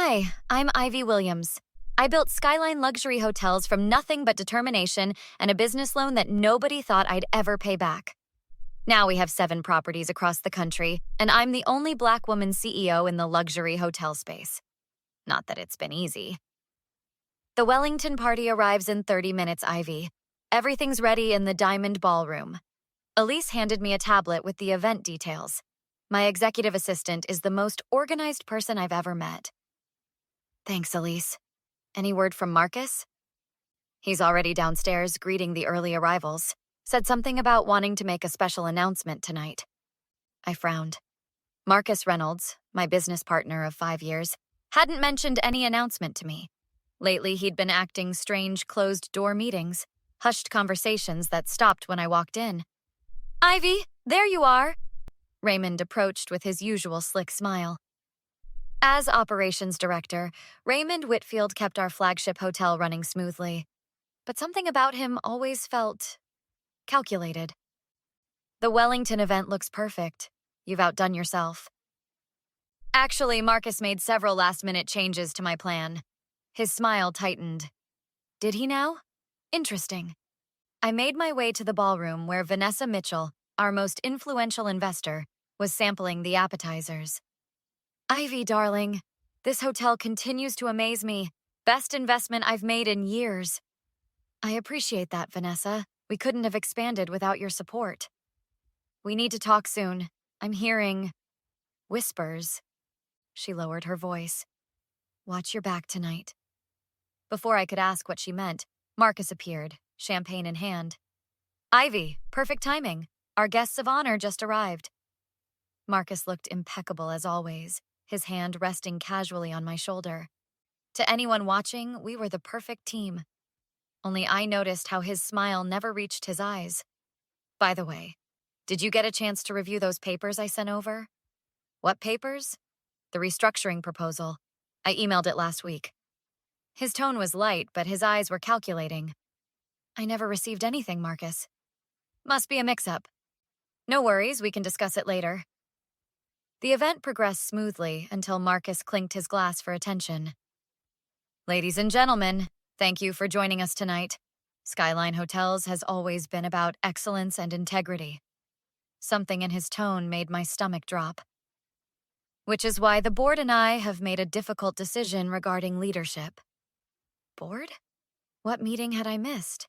Hi, I'm Ivy Williams. I built Skyline Luxury Hotels from nothing but determination and a business loan that nobody thought I'd ever pay back. Now we have 7 properties across the country, and I'm the only Black woman CEO in the luxury hotel space. Not that it's been easy. The Wellington party arrives in 30 minutes, Ivy. Everything's ready in the Diamond Ballroom. Elise handed me a tablet with the event details. My executive assistant is the most organized person I've ever met. Thanks, Elise. Any word from Marcus? He's already downstairs greeting the early arrivals. Said something about wanting to make a special announcement tonight. I frowned. Marcus Reynolds, my business partner of 5 years, hadn't mentioned any announcement to me. Lately, he'd been acting strange closed-door meetings, hushed conversations that stopped when I walked in. Ivy, there you are! Raymond approached with his usual slick smile. As operations director, Raymond Whitfield kept our flagship hotel running smoothly. But something about him always felt calculated. The Wellington event looks perfect. You've outdone yourself. Actually, Marcus made several last-minute changes to my plan. His smile tightened. Did he now? Interesting. I made my way to the ballroom where Vanessa Mitchell, our most influential investor, was sampling the appetizers. Ivy, darling, this hotel continues to amaze me. Best investment I've made in years. I appreciate that, Vanessa. We couldn't have expanded without your support. We need to talk soon. I'm hearing whispers. She lowered her voice. Watch your back tonight. Before I could ask what she meant, Marcus appeared, champagne in hand. Ivy, perfect timing. Our guests of honor just arrived. Marcus looked impeccable as always, his hand resting casually on my shoulder. To anyone watching, we were the perfect team. Only I noticed how his smile never reached his eyes. By the way, did you get a chance to review those papers I sent over? What papers? The restructuring proposal. I emailed it last week. His tone was light, but his eyes were calculating. I never received anything, Marcus. Must be a mix-up. No worries, we can discuss it later. The event progressed smoothly until Marcus clinked his glass for attention. Ladies and gentlemen, thank you for joining us tonight. Skyline Hotels has always been about excellence and integrity. Something in his tone made my stomach drop. Which is why the board and I have made a difficult decision regarding leadership. Board? What meeting had I missed?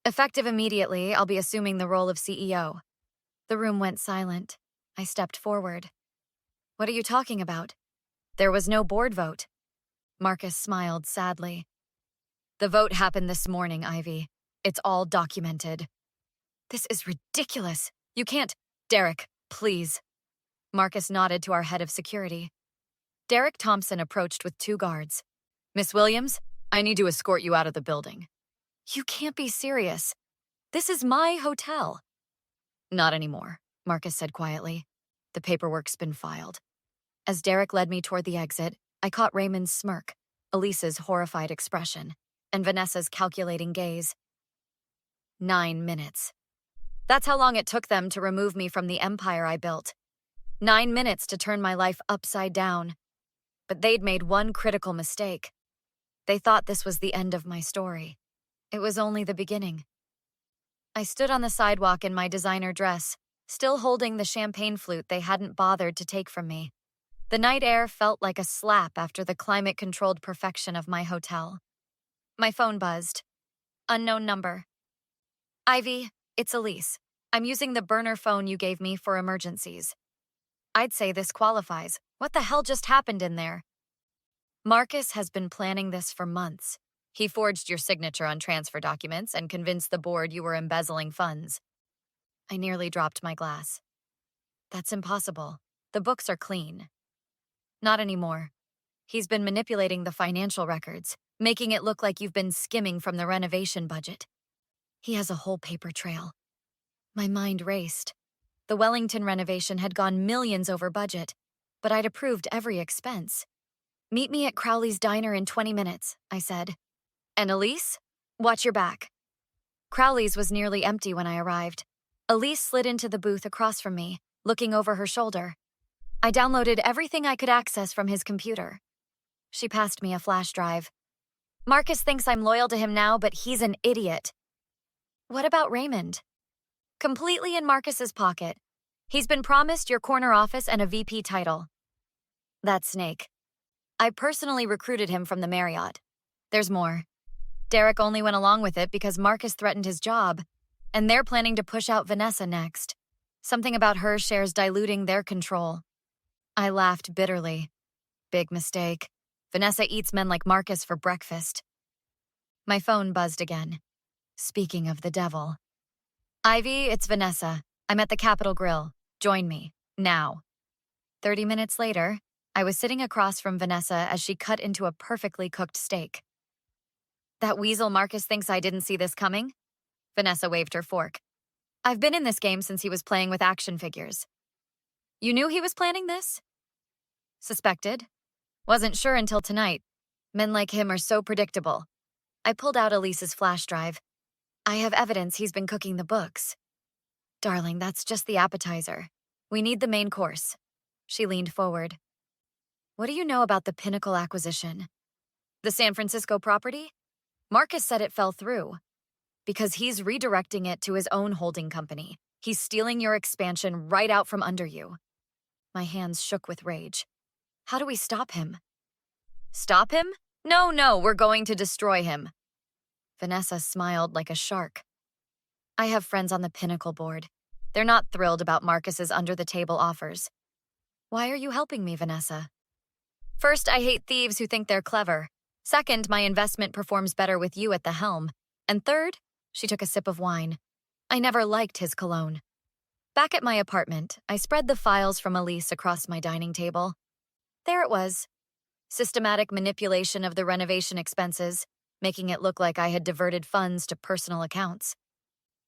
Effective immediately, I'll be assuming the role of CEO. The room went silent. I stepped forward. What are you talking about? There was no board vote. Marcus smiled sadly. The vote happened this morning, Ivy. It's all documented. This is ridiculous. You can't— Derek, please. Marcus nodded to our head of security. Derek Thompson approached with 2 guards. Miss Williams, I need to escort you out of the building. You can't be serious. This is my hotel. Not anymore, Marcus said quietly. The paperwork's been filed. As Derek led me toward the exit, I caught Raymond's smirk, Elise's horrified expression, and Vanessa's calculating gaze. 9 minutes. That's how long it took them to remove me from the empire I built. 9 minutes to turn my life upside down. But they'd made one critical mistake. They thought this was the end of my story. It was only the beginning. I stood on the sidewalk in my designer dress, still holding the champagne flute they hadn't bothered to take from me. The night air felt like a slap after the climate-controlled perfection of my hotel. My phone buzzed. Unknown number. Ivy, it's Elise. I'm using the burner phone you gave me for emergencies. I'd say this qualifies. What the hell just happened in there? Marcus has been planning this for months. He forged your signature on transfer documents and convinced the board you were embezzling funds. I nearly dropped my glass. That's impossible. The books are clean. Not anymore. He's been manipulating the financial records, making it look like you've been skimming from the renovation budget. He has a whole paper trail. My mind raced. The Wellington renovation had gone millions over budget, but I'd approved every expense. Meet me at Crowley's Diner in 20 minutes, I said. And Elise? Watch your back. Crowley's was nearly empty when I arrived. Elise slid into the booth across from me, looking over her shoulder. I downloaded everything I could access from his computer. She passed me a flash drive. Marcus thinks I'm loyal to him now, but he's an idiot. What about Raymond? Completely in Marcus's pocket. He's been promised your corner office and a VP title. That snake. I personally recruited him from the Marriott. There's more. Derek only went along with it because Marcus threatened his job, and they're planning to push out Vanessa next. Something about her shares diluting their control. I laughed bitterly. Big mistake. Vanessa eats men like Marcus for breakfast. My phone buzzed again. Speaking of the devil. Ivy, it's Vanessa. I'm at the Capitol Grill. Join me. Now. 30 minutes later, I was sitting across from Vanessa as she cut into a perfectly cooked steak. That weasel Marcus thinks I didn't see this coming? Vanessa waved her fork. I've been in this game since he was playing with action figures. You knew he was planning this? Suspected. Wasn't sure until tonight. Men like him are so predictable. I pulled out Elise's flash drive. I have evidence he's been cooking the books. Darling, that's just the appetizer. We need the main course. She leaned forward. What do you know about the Pinnacle acquisition? The San Francisco property? Marcus said it fell through. Because he's redirecting it to his own holding company. He's stealing your expansion right out from under you. My hands shook with rage. How do we stop him? Stop him? No, we're going to destroy him. Vanessa smiled like a shark. I have friends on the Pinnacle board. They're not thrilled about Marcus's under-the-table offers. Why are you helping me, Vanessa? First, I hate thieves who think they're clever. Second, my investment performs better with you at the helm. And third, she took a sip of wine. I never liked his cologne. Back at my apartment, I spread the files from Elise across my dining table. There it was. Systematic manipulation of the renovation expenses, making it look like I had diverted funds to personal accounts.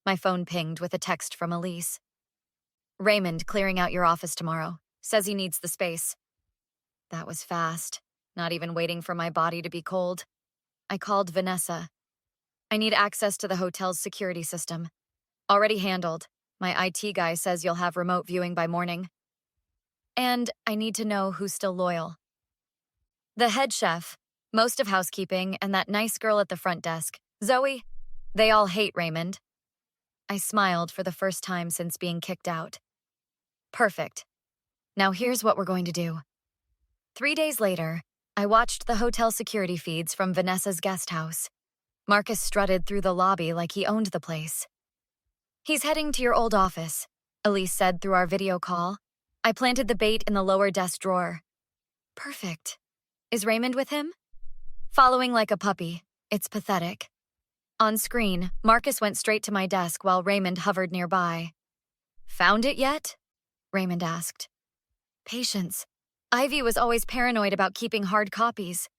My phone pinged with a text from Elise. Raymond clearing out your office tomorrow. Says he needs the space. That was fast, not even waiting for my body to be cold. I called Vanessa. I need access to the hotel's security system. Already handled. My IT guy says you'll have remote viewing by morning. And I need to know who's still loyal. The head chef, most of housekeeping, and that nice girl at the front desk, Zoe, they all hate Raymond. I smiled for the first time since being kicked out. Perfect. Now here's what we're going to do. 3 days later, I watched the hotel security feeds from Vanessa's guest house. Marcus strutted through the lobby like he owned the place. He's heading to your old office, Elise said through our video call. I planted the bait in the lower desk drawer. Perfect. Is Raymond with him? Following like a puppy. It's pathetic. On screen, Marcus went straight to my desk while Raymond hovered nearby. Found it yet? Raymond asked. Patience. Ivy was always paranoid about keeping hard copies.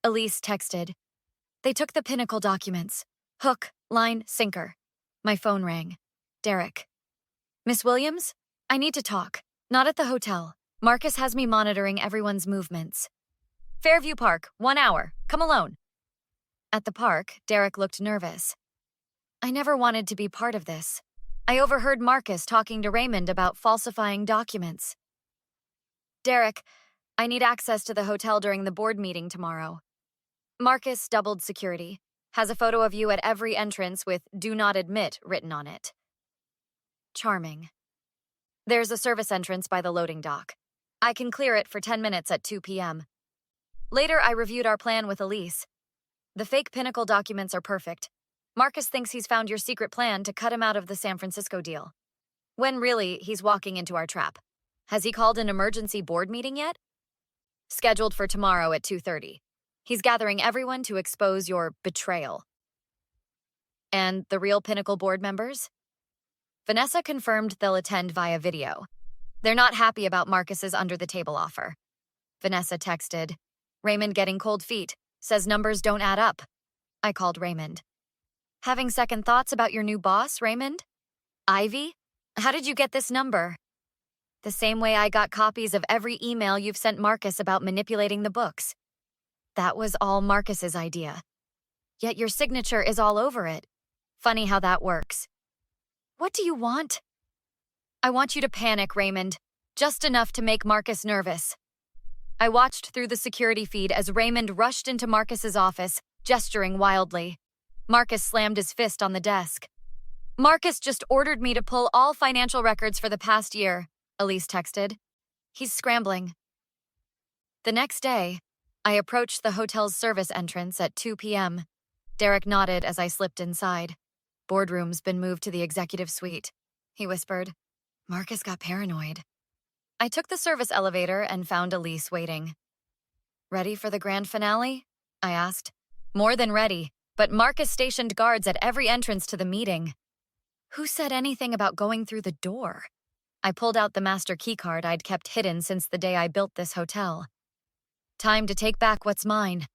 Elise texted. They took the Pinnacle documents. Hook, line, sinker. My phone rang. Derek. Miss Williams? I need to talk. Not at the hotel. Marcus has me monitoring everyone's movements. Fairview Park, 1 hour. Come alone. At the park, Derek looked nervous. I never wanted to be part of this. I overheard Marcus talking to Raymond about falsifying documents. Derek, I need access to the hotel during the board meeting tomorrow. Marcus doubled security. Has a photo of you at every entrance with "Do not admit" written on it. Charming. There's a service entrance by the loading dock. I can clear it for 10 minutes at 2 p.m. Later, I reviewed our plan with Elise. The fake Pinnacle documents are perfect. Marcus thinks he's found your secret plan to cut him out of the San Francisco deal. When really, he's walking into our trap. Has he called an emergency board meeting yet? Scheduled for tomorrow at 2:30. He's gathering everyone to expose your betrayal. And the real Pinnacle board members? Vanessa confirmed they'll attend via video. They're not happy about Marcus's under-the-table offer. Vanessa texted, Raymond getting cold feet, says numbers don't add up. I called Raymond. Having second thoughts about your new boss, Raymond? Ivy? How did you get this number? The same way I got copies of every email you've sent Marcus about manipulating the books. That was all Marcus's idea. Yet your signature is all over it. Funny how that works. What do you want? I want you to panic, Raymond. Just enough to make Marcus nervous. I watched through the security feed as Raymond rushed into Marcus's office, gesturing wildly. Marcus slammed his fist on the desk. Marcus just ordered me to pull all financial records for the past year, Elise texted. He's scrambling. The next day, I approached the hotel's service entrance at 2 p.m. Derek nodded as I slipped inside. Boardroom's been moved to the executive suite, he whispered. Marcus got paranoid. I took the service elevator and found Elise waiting. Ready for the grand finale? I asked. More than ready, but Marcus stationed guards at every entrance to the meeting. Who said anything about going through the door? I pulled out the master keycard I'd kept hidden since the day I built this hotel. Time to take back what's mine.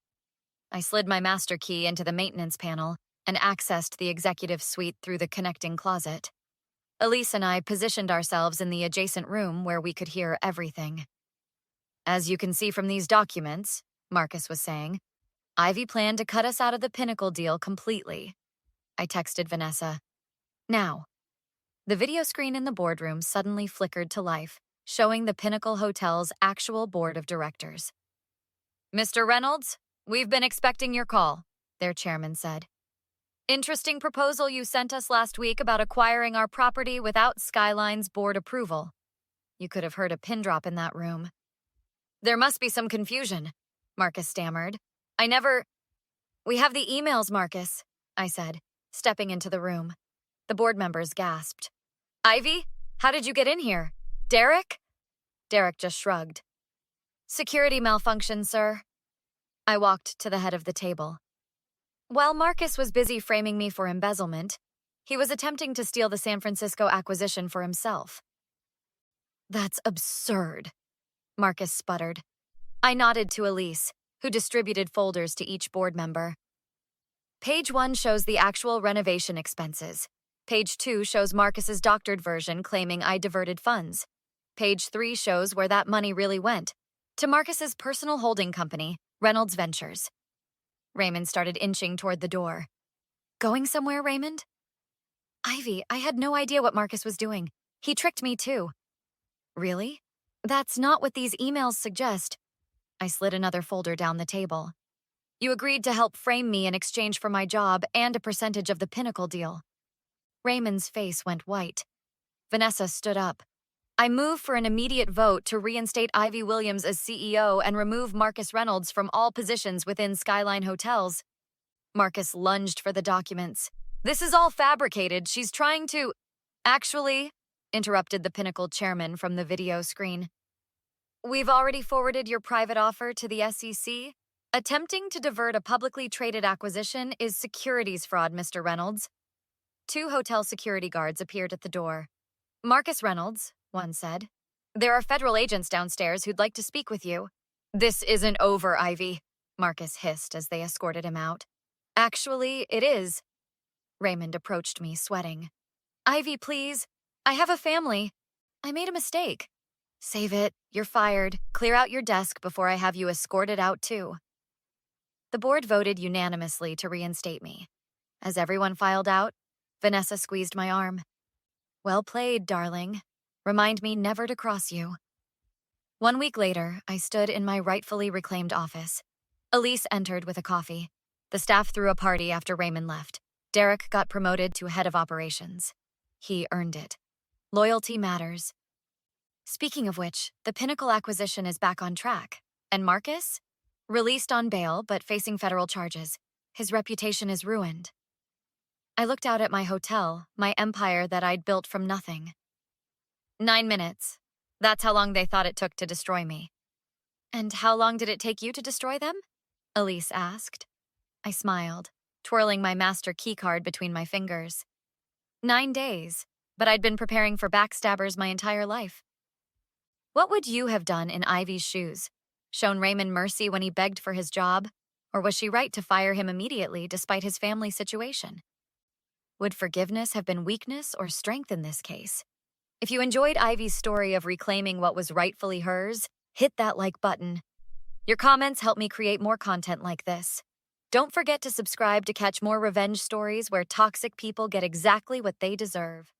I slid my master key into the maintenance panel and accessed the executive suite through the connecting closet. Elise and I positioned ourselves in the adjacent room where we could hear everything. As you can see from these documents, Marcus was saying, Ivy planned to cut us out of the Pinnacle deal completely. I texted Vanessa. Now. The video screen in the boardroom suddenly flickered to life, showing the Pinnacle Hotel's actual board of directors. Mr. Reynolds, we've been expecting your call, their chairman said. Interesting proposal you sent us last week about acquiring our property without Skyline's board approval. You could have heard a pin drop in that room. There must be some confusion, Marcus stammered. We have the emails, Marcus, I said, stepping into the room. The board members gasped. Ivy, how did you get in here? Derek? Derek just shrugged. Security malfunction, sir. I walked to the head of the table. While Marcus was busy framing me for embezzlement, he was attempting to steal the San Francisco acquisition for himself. That's absurd, Marcus sputtered. I nodded to Elise, who distributed folders to each board member. Page 1 shows the actual renovation expenses. Page 2 shows Marcus's doctored version claiming I diverted funds. Page 3 shows where that money really went, to Marcus's personal holding company, Reynolds Ventures. Raymond started inching toward the door. Going somewhere, Raymond? Ivy, I had no idea what Marcus was doing. He tricked me too. Really? That's not what these emails suggest. I slid another folder down the table. You agreed to help frame me in exchange for my job and a percentage of the Pinnacle deal. Raymond's face went white. Vanessa stood up. I move for an immediate vote to reinstate Ivy Williams as CEO and remove Marcus Reynolds from all positions within Skyline Hotels. Marcus lunged for the documents. This is all fabricated. She's trying to... Actually, interrupted the Pinnacle chairman from the video screen. We've already forwarded your private offer to the SEC. Attempting to divert a publicly traded acquisition is securities fraud, Mr. Reynolds. 2 hotel security guards appeared at the door. Marcus Reynolds, one said. There are federal agents downstairs who'd like to speak with you. This isn't over, Ivy, Marcus hissed as they escorted him out. Actually, it is. Raymond approached me, sweating. Ivy, please. I have a family. I made a mistake. Save it. You're fired. Clear out your desk before I have you escorted out, too. The board voted unanimously to reinstate me. As everyone filed out, Vanessa squeezed my arm. Well played, darling. Remind me never to cross you. 1 week later, I stood in my rightfully reclaimed office. Elise entered with a coffee. The staff threw a party after Raymond left. Derek got promoted to head of operations. He earned it. Loyalty matters. Speaking of which, the Pinnacle acquisition is back on track. And Marcus? Released on bail, but facing federal charges. His reputation is ruined. I looked out at my hotel, my empire that I'd built from nothing. 9 minutes. That's how long they thought it took to destroy me. And how long did it take you to destroy them? Elise asked. I smiled, twirling my master keycard between my fingers. 9 days, but I'd been preparing for backstabbers my entire life. What would you have done in Ivy's shoes? Shown Raymond mercy when he begged for his job? Or was she right to fire him immediately despite his family situation? Would forgiveness have been weakness or strength in this case? If you enjoyed Ivy's story of reclaiming what was rightfully hers, hit that like button. Your comments help me create more content like this. Don't forget to subscribe to catch more revenge stories where toxic people get exactly what they deserve.